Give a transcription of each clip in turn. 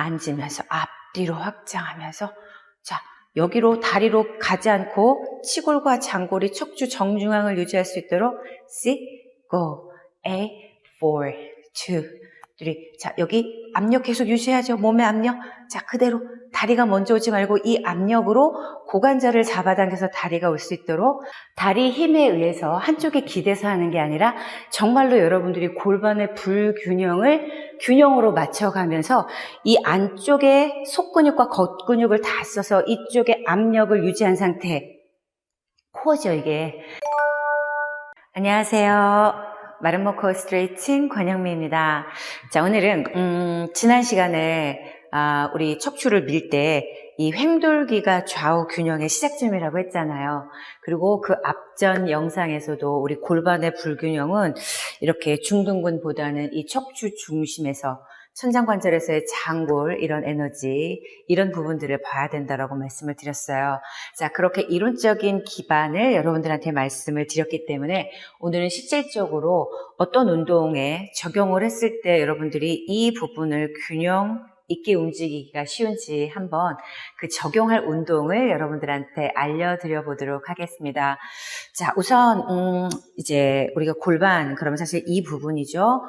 앉으면서 앞뒤로 확장하면서 자, 여기로 다리로 가지 않고 치골과 장골이 척추 정중앙을 유지할 수 있도록 6, go, 8, 4, 2, 3. 자, 여기 압력 계속 유지해야죠. 몸의 압력. 자, 그대로 다리가 먼저 오지 말고 이 압력으로 고관절을 잡아당겨서 다리가 올 수 있도록 다리 힘에 의해서 한쪽에 기대서 하는 게 아니라 정말로 여러분들이 골반의 불균형을 균형으로 맞춰가면서 이 안쪽에 속근육과 겉근육을 다 써서 이쪽에 압력을 유지한 상태. 코어죠, 이게. 안녕하세요. 마름모 코어 스트레칭 권영미입니다. 자, 오늘은 지난 시간에 우리 척추를 밀 때 이 횡돌기가 좌우 균형의 시작점이라고 했잖아요. 그리고 그 앞전 영상에서도 우리 골반의 불균형은 이렇게 중둔근보다는 이 척추 중심에서 천장관절에서의 장골, 이런 에너지, 이런 부분들을 봐야 된다라고 말씀을 드렸어요. 자, 그렇게 이론적인 기반을 여러분들한테 말씀을 드렸기 때문에 오늘은 실질적으로 어떤 운동에 적용을 했을 때 여러분들이 이 부분을 균형 있게 움직이기가 쉬운지 한번 그 적용할 운동을 여러분들한테 알려드려 보도록 하겠습니다. 자, 우선 이제 우리가 골반, 그러면 사실 이 부분이죠.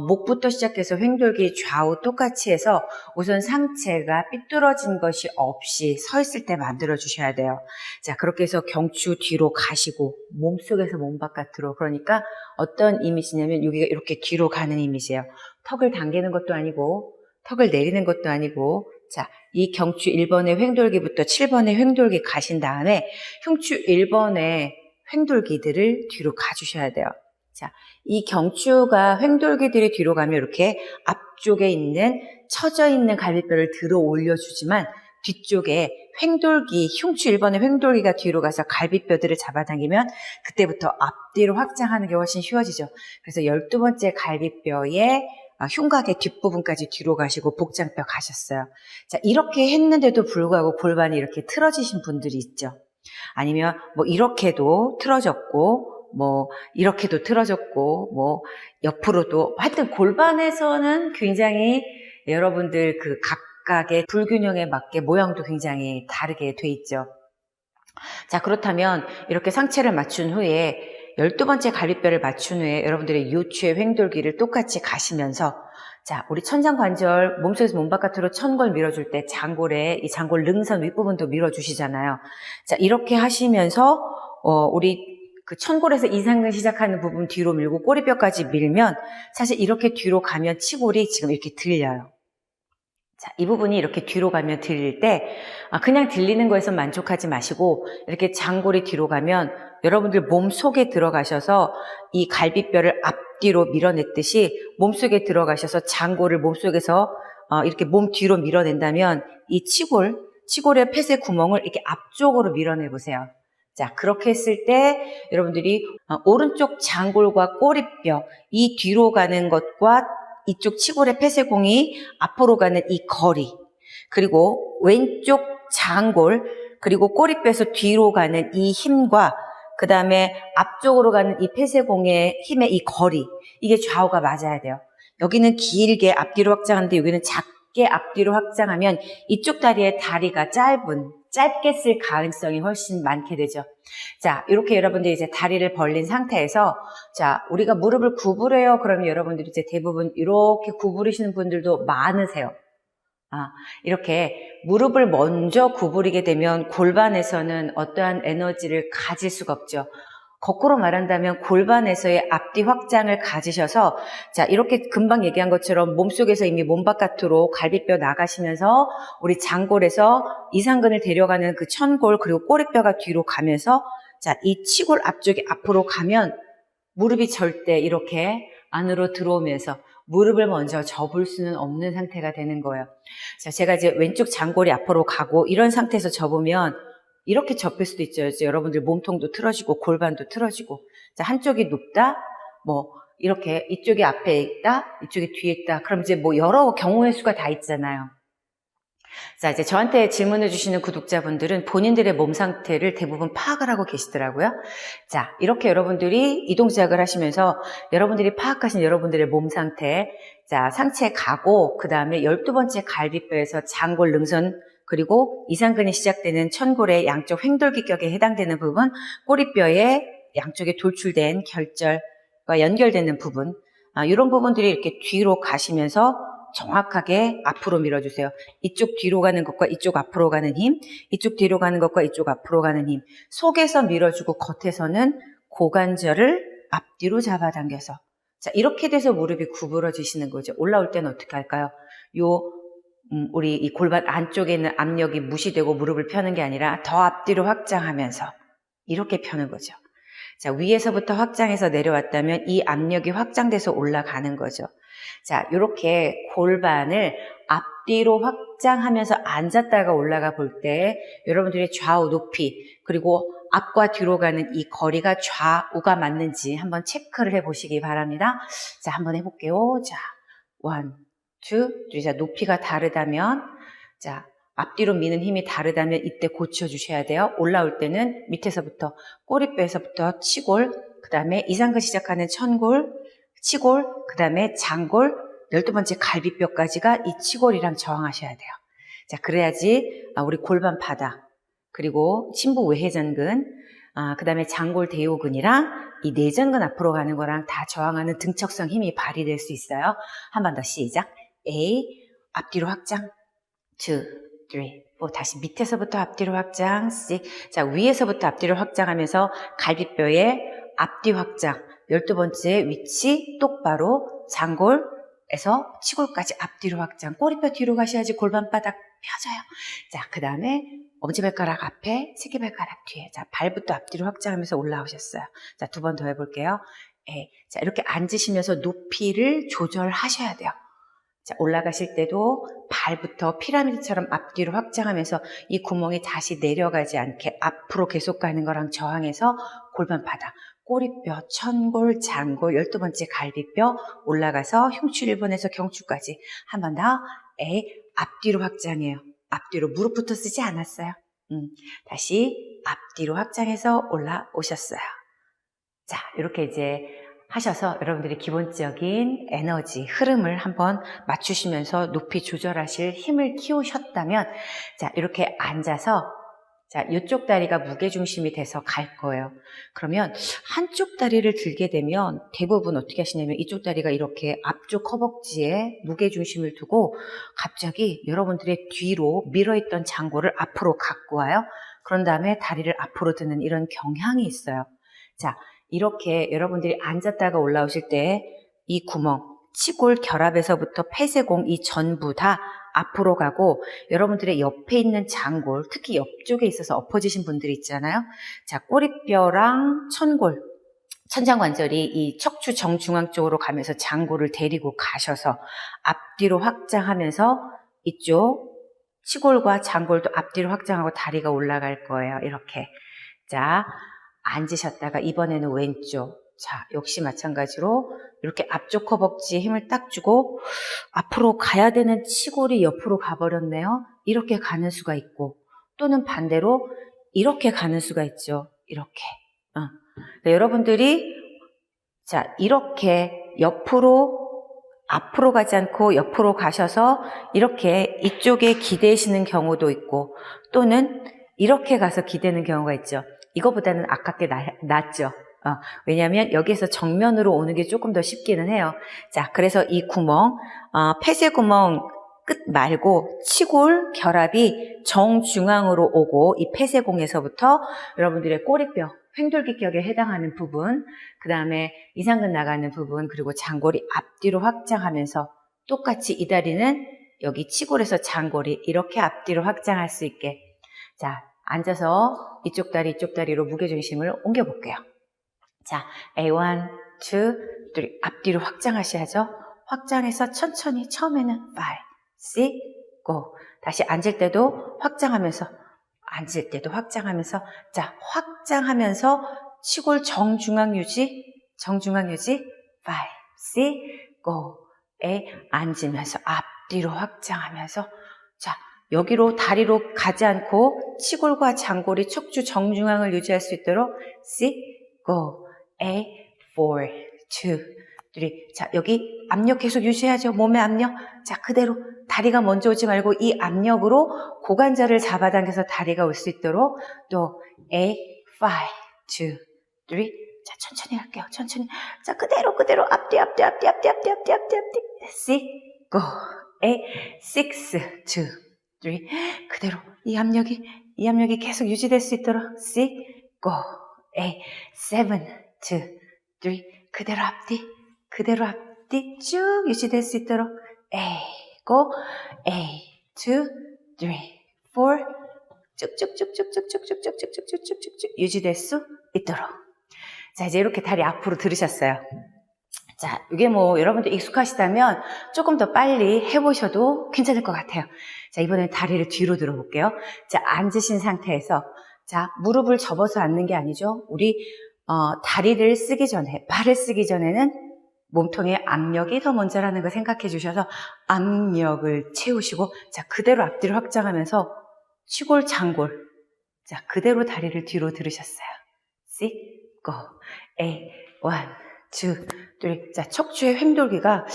목부터 시작해서 횡돌기 좌우 똑같이 해서 우선 상체가 삐뚤어진 것이 없이 서 있을 때 만들어 주셔야 돼요. 자, 그렇게 해서 경추 뒤로 가시고 몸속에서 몸 바깥으로, 그러니까 어떤 이미지냐면 여기가 이렇게 뒤로 가는 이미지예요. 턱을 당기는 것도 아니고 턱을 내리는 것도 아니고, 자, 이 경추 1번의 횡돌기부터 7번의 횡돌기 가신 다음에 흉추 1번의 횡돌기들을 뒤로 가주셔야 돼요. 자, 이 경추가 횡돌기들이 뒤로 가면 이렇게 앞쪽에 있는 처져 있는 갈비뼈를 들어 올려주지만 뒤쪽에 횡돌기, 흉추 1번의 횡돌기가 뒤로 가서 갈비뼈들을 잡아당기면 그때부터 앞뒤로 확장하는 게 훨씬 쉬워지죠. 그래서 12번째 갈비뼈에 흉곽의 뒷부분까지 뒤로 가시고 복장뼈 가셨어요. 자, 이렇게 했는데도 불구하고 골반이 이렇게 틀어지신 분들이 있죠. 아니면 뭐 이렇게도 틀어졌고 뭐 이렇게도 틀어졌고 뭐 옆으로도, 하여튼 골반에서는 굉장히 여러분들 그 각각의 불균형에 맞게 모양도 굉장히 다르게 돼 있죠. 자, 그렇다면 이렇게 상체를 맞춘 후에 12번째 갈비뼈를 맞춘 후에 여러분들의 요추의 횡돌기를 똑같이 가시면서, 자, 우리 천장관절, 몸속에서 몸 바깥으로 천골 밀어줄 때 장골에 이 장골 능선 윗부분도 밀어주시잖아요. 자, 이렇게 하시면서 우리 그 천골에서 이상근 시작하는 부분 뒤로 밀고 꼬리뼈까지 밀면 사실 이렇게 뒤로 가면 치골이 지금 이렇게 들려요. 자, 이 부분이 이렇게 뒤로 가면 들릴 때 그냥 들리는 거에서 만족하지 마시고 이렇게 장골이 뒤로 가면 여러분들 몸속에 들어가셔서 이 갈비뼈를 앞뒤로 밀어냈듯이 몸속에 들어가셔서 장골을 몸속에서 이렇게 몸 뒤로 밀어낸다면 이 치골의 폐쇄 구멍을 이렇게 앞쪽으로 밀어내보세요. 자, 그렇게 했을 때 여러분들이 오른쪽 장골과 꼬리뼈, 이 뒤로 가는 것과 이쪽 치골의 폐쇄공이 앞으로 가는 이 거리, 그리고 왼쪽 장골, 그리고 꼬리뼈에서 뒤로 가는 이 힘과 그 다음에 앞쪽으로 가는 이 폐쇄공의 힘의 이 거리, 이게 좌우가 맞아야 돼요. 여기는 길게 앞뒤로 확장하는데 여기는 작게 앞뒤로 확장하면 이쪽 다리의 다리가 짧게 쓸 가능성이 훨씬 많게 되죠. 자, 이렇게 여러분들이 이제 다리를 벌린 상태에서, 자, 우리가 무릎을 구부려요. 그러면 여러분들이 이제 대부분 이렇게 구부리시는 분들도 많으세요. 이렇게 무릎을 먼저 구부리게 되면 골반에서는 어떠한 에너지를 가질 수가 없죠. 거꾸로 말한다면 골반에서의 앞뒤 확장을 가지셔서, 자, 이렇게 금방 얘기한 것처럼 몸속에서 이미 몸 바깥으로 갈비뼈 나가시면서 우리 장골에서 이상근을 데려가는 그 천골, 그리고 꼬리뼈가 뒤로 가면서, 자, 이 치골 앞쪽이 앞으로 가면 무릎이 절대 이렇게 안으로 들어오면서 무릎을 먼저 접을 수는 없는 상태가 되는 거예요. 자, 제가 이제 왼쪽 장골이 앞으로 가고 이런 상태에서 접으면 이렇게 접힐 수도 있죠. 이제 여러분들 몸통도 틀어지고 골반도 틀어지고. 자, 한쪽이 눕다, 뭐 이렇게 이쪽이 앞에 있다, 이쪽이 뒤에 있다. 그럼 이제 뭐 여러 경우의 수가 다 있잖아요. 자, 이제 저한테 질문을 주시는 구독자분들은 본인들의 몸 상태를 대부분 파악을 하고 계시더라고요. 자, 이렇게 여러분들이 이동 시작을 하시면서 여러분들이 파악하신 여러분들의 몸 상태, 자, 상체 가고, 그 다음에 12번째 갈비뼈에서 장골 능선, 그리고 이상근이 시작되는 천골의 양쪽 횡돌기격에 해당되는 부분, 꼬리뼈의 양쪽에 돌출된 결절과 연결되는 부분, 이런 부분들이 이렇게 뒤로 가시면서 정확하게 앞으로 밀어주세요. 이쪽 뒤로 가는 것과 이쪽 앞으로 가는 힘, 이쪽 뒤로 가는 것과 이쪽 앞으로 가는 힘. 속에서 밀어주고 겉에서는 고관절을 앞뒤로 잡아당겨서. 자, 이렇게 돼서 무릎이 구부러지시는 거죠. 올라올 때는 어떻게 할까요? 우리 이 골반 안쪽에 있는 압력이 무시되고 무릎을 펴는 게 아니라 더 앞뒤로 확장하면서 이렇게 펴는 거죠. 자, 위에서부터 확장해서 내려왔다면 이 압력이 확장돼서 올라가는 거죠. 자, 이렇게 골반을 앞뒤로 확장하면서 앉았다가 올라가 볼 때 여러분들의 좌우 높이 그리고 앞과 뒤로 가는 이 거리가 좌우가 맞는지 한번 체크를 해보시기 바랍니다. 자, 한번 해볼게요. 자, 1, 2, 3. 자, 높이가 다르다면, 자, 앞뒤로 미는 힘이 다르다면 이때 고쳐주셔야 돼요. 올라올 때는 밑에서부터 꼬리뼈에서부터 치골, 그 다음에 이상근 시작하는 천골, 치골, 그 다음에 장골, 12번째 갈비뼈까지가 이 치골이랑 저항하셔야 돼요. 자, 그래야지 우리 골반 바닥, 그리고 심부 외회전근, 그 다음에 장골 대요근이랑 이 내전근 앞으로 가는 거랑 다 저항하는 등척성 힘이 발휘될 수 있어요. 한 번 더 시작. A, 앞뒤로 확장. 2, 3, 4. 다시 밑에서부터 앞뒤로 확장. 6. 자, 위에서부터 앞뒤로 확장하면서 갈비뼈의 앞뒤 확장. 12번째 위치 똑바로 장골에서 치골까지 앞뒤로 확장. 꼬리뼈 뒤로 가셔야지 골반바닥 펴져요. 자, 그 다음에 엄지발가락 앞에, 새끼발가락 뒤에. 자, 발부터 앞뒤로 확장하면서 올라오셨어요. 자, 2번 더 해볼게요. 자, 이렇게 앉으시면서 높이를 조절하셔야 돼요. 자, 올라가실 때도 발부터 피라미드처럼 앞뒤로 확장하면서 이 구멍이 다시 내려가지 않게 앞으로 계속 가는 거랑 저항해서 골반 바닥, 꼬리뼈, 천골, 장골, 12번째 갈비뼈 올라가서 흉추 1번에서 경추까지 한 번 더. 앞뒤로 확장해요. 앞뒤로 무릎부터 쓰지 않았어요. 다시 앞뒤로 확장해서 올라오셨어요. 자, 이렇게 이제 하셔서 여러분들이 기본적인 에너지, 흐름을 한번 맞추시면서 높이 조절하실 힘을 키우셨다면, 자, 이렇게 앉아서, 자, 이쪽 다리가 무게중심이 돼서 갈 거예요. 그러면 한쪽 다리를 들게 되면 대부분 어떻게 하시냐면 이쪽 다리가 이렇게 앞쪽 허벅지에 무게중심을 두고 갑자기 여러분들의 뒤로 밀어있던 장골을 앞으로 갖고 와요. 그런 다음에 다리를 앞으로 드는 이런 경향이 있어요. 자, 이렇게 여러분들이 앉았다가 올라오실 때 이 구멍, 치골 결합에서부터 폐쇄공 이 전부 다 앞으로 가고 여러분들의 옆에 있는 장골, 특히 옆쪽에 있어서 엎어지신 분들이 있잖아요. 자, 꼬리뼈랑 천골, 천장관절이 이 척추 정중앙 쪽으로 가면서 장골을 데리고 가셔서 앞뒤로 확장하면서 이쪽 치골과 장골도 앞뒤로 확장하고 다리가 올라갈 거예요. 이렇게. 자, 앉으셨다가 이번에는 왼쪽. 자, 역시 마찬가지로 이렇게 앞쪽 허벅지에 힘을 딱 주고 앞으로 가야 되는 치골이 옆으로 가버렸네요. 이렇게 가는 수가 있고 또는 반대로 이렇게 가는 수가 있죠. 이렇게. 네, 여러분들이 자, 이렇게 앞으로 가지 않고 옆으로 가셔서 이렇게 이쪽에 기대시는 경우도 있고 또는 이렇게 가서 기대는 경우가 있죠. 이거보다는 아깝게 낫죠. 왜냐하면 여기에서 정면으로 오는 게 조금 더 쉽기는 해요. 자, 그래서 이 구멍, 폐쇄 구멍 끝 말고 치골 결합이 정중앙으로 오고 이 폐쇄공에서부터 여러분들의 꼬리뼈, 횡돌기격에 해당하는 부분, 그 다음에 이상근 나가는 부분, 그리고 장골이 앞뒤로 확장하면서 똑같이 이 다리는 여기 치골에서 장골이 이렇게 앞뒤로 확장할 수 있게. 자, 앉아서 이쪽 다리로 무게중심을 옮겨볼게요. 자, A1, 2, 3 앞뒤로 확장하셔야죠. 확장해서 천천히 처음에는 5, 6, go. 다시 앉을 때도 확장하면서 자, 확장하면서 치골 정중앙 유지 5, 6, go. 에 앉으면서 앞뒤로 확장하면서 자, 여기로 다리로 가지 않고 치골과 장골이 척추 정중앙을 유지할 수 있도록 sit, go, 8, 4, 2, 3. 자, 여기 압력 계속 유지하죠. 몸의 압력. 자, 그대로 다리가 먼저 오지 말고 이 압력으로 고관절을 잡아당겨서 다리가 올 수 있도록 또 8, 5, 2, 3. 자, 천천히 할게요. 천천히. 자, 그대로 앞뒤. sit, go, 8, 6, 2, 3. 그대로 이 압력이 계속 유지될 수 있도록 sit, go, 8, 7, 2, 3. 그대로 앞뒤 쭉 유지될 수 있도록 8, go, 8, 2, 3, 4. 쭉쭉쭉쭉쭉쭉쭉쭉쭉쭉쭉쭉 유지될 수 있도록. 자, 이제 이렇게 다리 앞으로 들으셨어요. 자, 이게 뭐 여러분들 익숙하시다면 조금 더 빨리 해보셔도 괜찮을 것 같아요. 자, 이번엔 다리를 뒤로 들어볼게요. 자, 앉으신 상태에서 자, 무릎을 접어서 앉는 게 아니죠. 우리 다리를 쓰기 전에, 발을 쓰기 전에는 몸통에 압력이 더 먼저라는 거 생각해 주셔서 압력을 채우시고 자, 그대로 앞뒤로 확장하면서 치골, 장골. 자, 그대로 다리를 뒤로 들으셨어요. sit, go, 8, 1, 2, 3. 자, 척추의 횡돌기가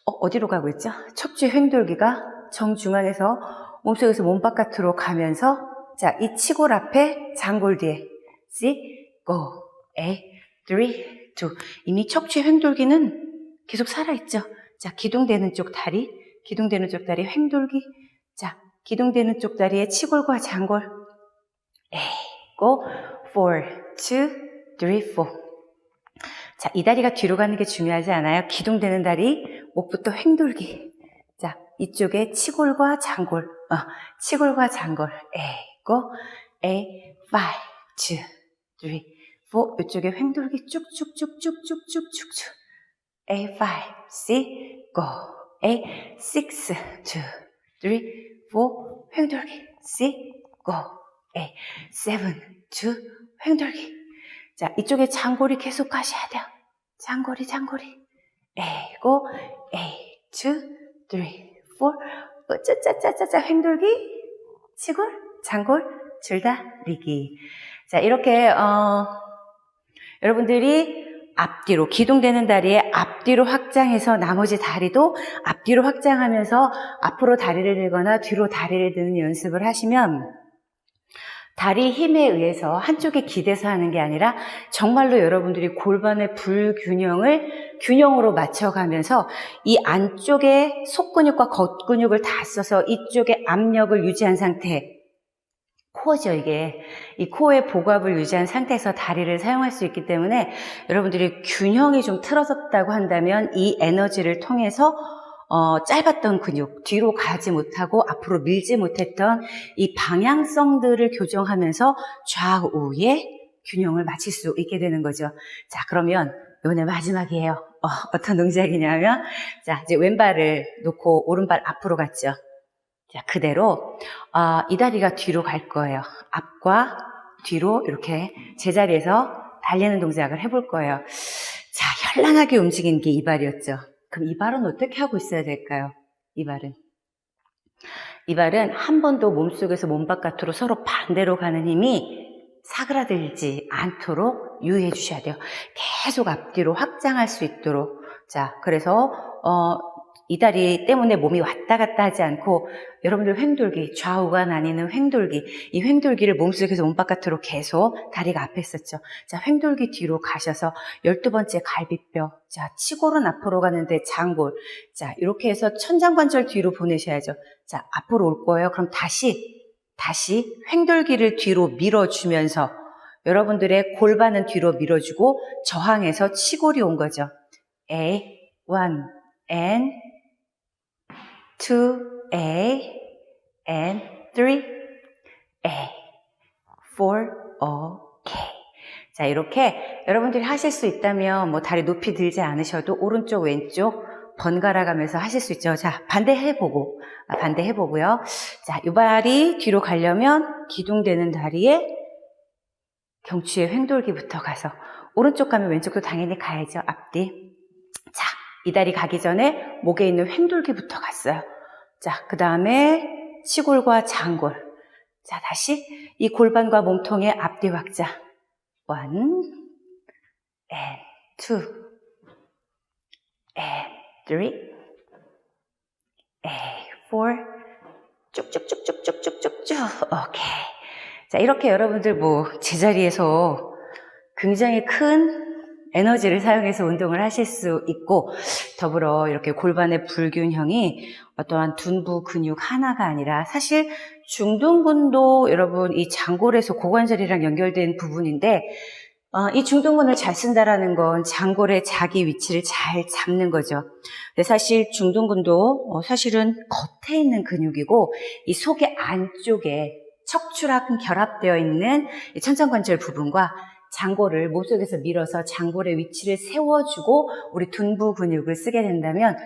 어디로 가고 있죠? 척추의 횡돌기가 정중앙에서 몸속에서 몸 바깥으로 가면서 자, 이 치골 앞에 장골 뒤에 sit, go, 8, 3, 2. 이미 척추의 횡돌기는 계속 살아있죠. 자, 기둥되는 쪽 다리 횡돌기. 자, 기둥되는 쪽 다리에 치골과 장골. 8, go, 4, 2, 3, 4. 자, 이 다리가 뒤로 가는 게 중요하지 않아요. 기둥되는 다리, 목부터 횡돌기. 자, 이쪽에 치골과 장골. 8, go, 8, 5, 2, 3, 4. 이쪽에 횡돌기 쭉쭉쭉쭉쭉쭉쭉쭉. 8, 5, 6, go. 8, 6, 2, 3, 4. 횡돌기. 6, go. 8, 7, 2, 횡돌기. 자, 이쪽에 장골이 계속 가셔야 돼요. 장골이. 8, go. 8, 2, 3, 4. 짜짜짜짜짜 횡돌기. 치골, 장골, 줄다리기. 자, 이렇게 여러분들이 앞뒤로 기둥되는 다리에 앞뒤로 확장해서 나머지 다리도 앞뒤로 확장하면서 앞으로 다리를 들거나 뒤로 다리를 드는 연습을 하시면 다리 힘에 의해서 한쪽에 기대서 하는 게 아니라 정말로 여러분들이 골반의 불균형을 균형으로 맞춰가면서 이 안쪽에 속근육과 겉근육을 다 써서 이쪽에 압력을 유지한 상태, 코어죠, 이게. 이 코어의 복압을 유지한 상태에서 다리를 사용할 수 있기 때문에 여러분들이 균형이 좀 틀어졌다고 한다면 이 에너지를 통해서 짧았던 근육, 뒤로 가지 못하고 앞으로 밀지 못했던 이 방향성들을 교정하면서 좌우의 균형을 맞출 수 있게 되는 거죠. 자, 그러면 오늘 마지막이에요. 어떤 동작이냐면, 자, 이제 왼발을 놓고 오른발 앞으로 갔죠. 자, 그대로 이 다리가 뒤로 갈 거예요. 앞과 뒤로 이렇게 제자리에서 달리는 동작을 해볼 거예요. 자, 현란하게 움직이는 게 이 발이었죠. 그럼 이 발은 어떻게 하고 있어야 될까요? 이 발은 한 번도 몸속에서 몸 바깥으로 서로 반대로 가는 힘이 사그라들지 않도록 유의해 주셔야 돼요. 계속 앞뒤로 확장할 수 있도록. 자, 그래서 이 다리 때문에 몸이 왔다 갔다 하지 않고 여러분들 횡돌기, 좌우가 나뉘는 횡돌기, 이 횡돌기를 몸속에서 몸 바깥으로 계속 다리가 앞에 있었죠. 자, 횡돌기 뒤로 가셔서 12번째 갈비뼈, 자, 치골은 앞으로 가는데 장골, 자, 이렇게 해서 천장관절 뒤로 보내셔야죠. 자, 앞으로 올 거예요. 그럼 다시 횡돌기를 뒤로 밀어주면서 여러분들의 골반은 뒤로 밀어주고 저항해서 치골이 온 거죠. 1 and 2A and 3A 4 OK. 자, 이렇게 여러분들이 하실 수 있다면 뭐 다리 높이 들지 않으셔도 오른쪽 왼쪽 번갈아 가면서 하실 수 있죠. 자, 반대 해보고요. 자, 이 발이 뒤로 가려면 기둥되는 다리에 경추의 횡돌기부터 가서 오른쪽 가면 왼쪽도 당연히 가야죠. 앞뒤. 자, 이 다리 가기 전에 목에 있는 횡돌기부터 갔어요. 자, 그 다음에 치골과 장골. 자, 다시 이 골반과 몸통의 앞뒤 확장. 1 and 2 and 3 and 4 쭉쭉쭉쭉쭉쭉쭉쭉. 오케이. 자, 이렇게 여러분들 뭐 제자리에서 굉장히 큰 에너지를 사용해서 운동을 하실 수 있고, 더불어 이렇게 골반의 불균형이 어떠한 둔부 근육 하나가 아니라 사실 중둔근도 여러분 이 장골에서 고관절이랑 연결된 부분인데, 이 중둔근을 잘 쓴다라는 건 장골의 자기 위치를 잘 잡는 거죠. 근데 사실 중둔근도 사실은 겉에 있는 근육이고, 이 속의 안쪽에 척추랑 결합되어 있는 이 천정관절 부분과 장골을 몸속에서 밀어서 장골의 위치를 세워주고 우리 둔부 근육을 쓰게 된다면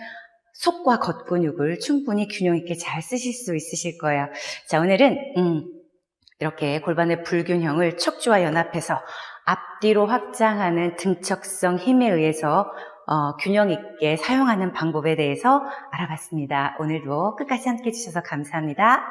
속과 겉 근육을 충분히 균형 있게 잘 쓰실 수 있으실 거예요. 자, 오늘은 이렇게 골반의 불균형을 척추와 연합해서 앞뒤로 확장하는 등척성 힘에 의해서 균형 있게 사용하는 방법에 대해서 알아봤습니다. 오늘도 끝까지 함께 해주셔서 감사합니다.